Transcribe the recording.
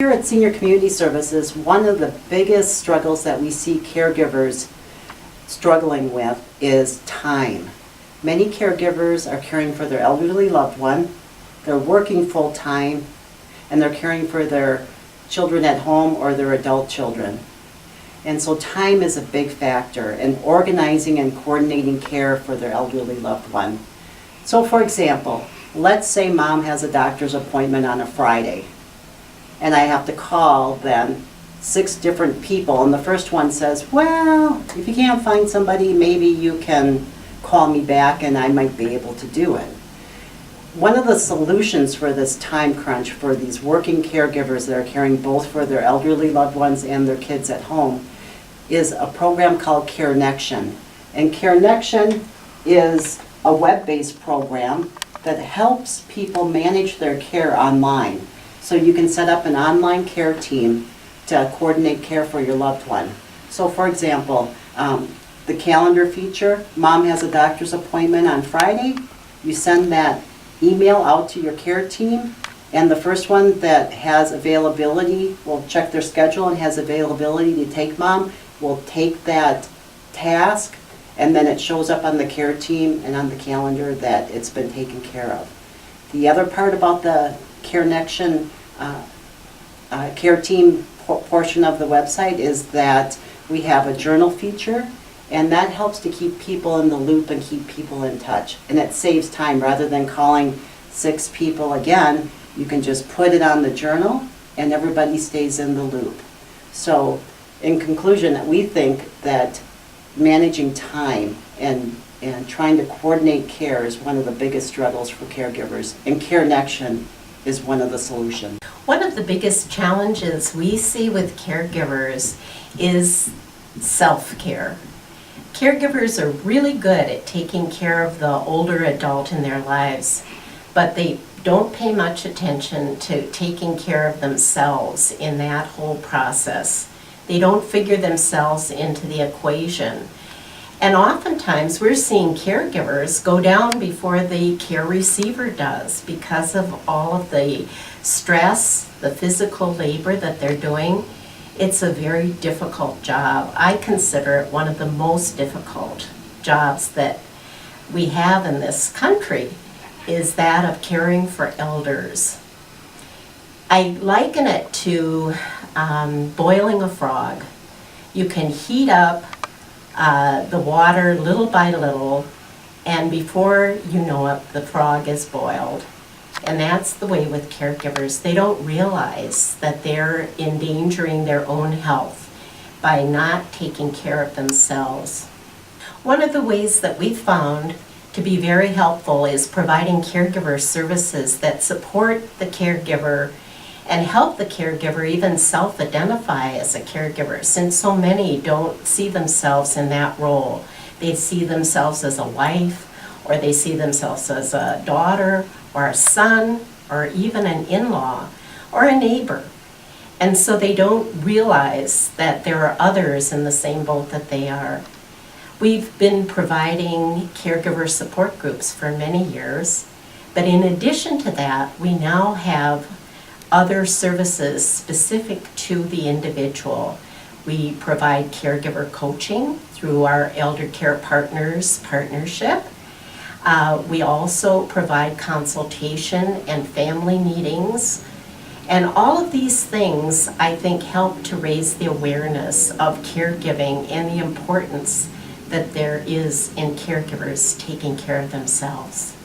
Here at Senior Community Services, one of the biggest struggles that we see caregivers struggling with is time. Many caregivers are caring for their elderly loved one, they're working full-time, and they're caring for their children at home or their adult children. And so time is a big factor in organizing and coordinating care for their elderly loved one. So for example, let's say mom has a doctor's appointment on a Friday, and I have to call then 6 different people, and the first one says, well, if you can't find somebody, maybe you can call me back and I might be able to do it. One of the solutions for this time crunch for these working caregivers that are caring both for their elderly loved ones and their kids at home is a program called CareNection. And CareNection is a web-based program that helps people manage their care online. So you can set up an online care team to coordinate care for your loved one. So for example, the calendar feature, mom has a doctor's appointment on Friday, you send that email out to your care team, and the first one that has availability will check their schedule and has availability to take mom, will take that task, and then it shows up on the care team and on the calendar that it's been taken care of. The other part about the CareNection care team portion of the website is that we have a journal feature, and that helps to keep people in the loop and keep people in touch. And it saves time. Rather than calling 6 people again, you can just put it on the journal and everybody stays in the loop. So in conclusion, we think that managing time and trying to coordinate care is one of the biggest struggles for caregivers, and CareNection is one of the solutions. One of the biggest challenges we see with caregivers is self-care. Caregivers are really good at taking care of the older adult in their lives, but they don't pay much attention to taking care of themselves in that whole process. They don't figure themselves into the equation. And oftentimes we're seeing caregivers go down before the care receiver does because of all of the stress, the physical labor that they're doing. It's a very difficult job. I consider it one of the most difficult jobs that we have in this country, is that of caring for elders. I liken it to boiling a frog. You can heat up the water little by little, and before you know it, the frog is boiled. And that's the way with caregivers. They don't realize that they're endangering their own health by not taking care of themselves. One of the ways that we've found to be very helpful is providing caregiver services that support the caregiver and help the caregiver even self-identify as a caregiver, since so many don't see themselves in that role. They see themselves as a wife, or they see themselves as a daughter, or a son, or even an in-law, or a neighbor. And so they don't realize that there are others in the same boat that they are. We've been providing caregiver support groups for many years, but in addition to that, we now have other services specific to the individual. We provide caregiver coaching through our Elder Care Partners partnership. We also provide consultation and family meetings. And all of these things, I think, help to raise the awareness of caregiving and the importance that there is in caregivers taking care of themselves.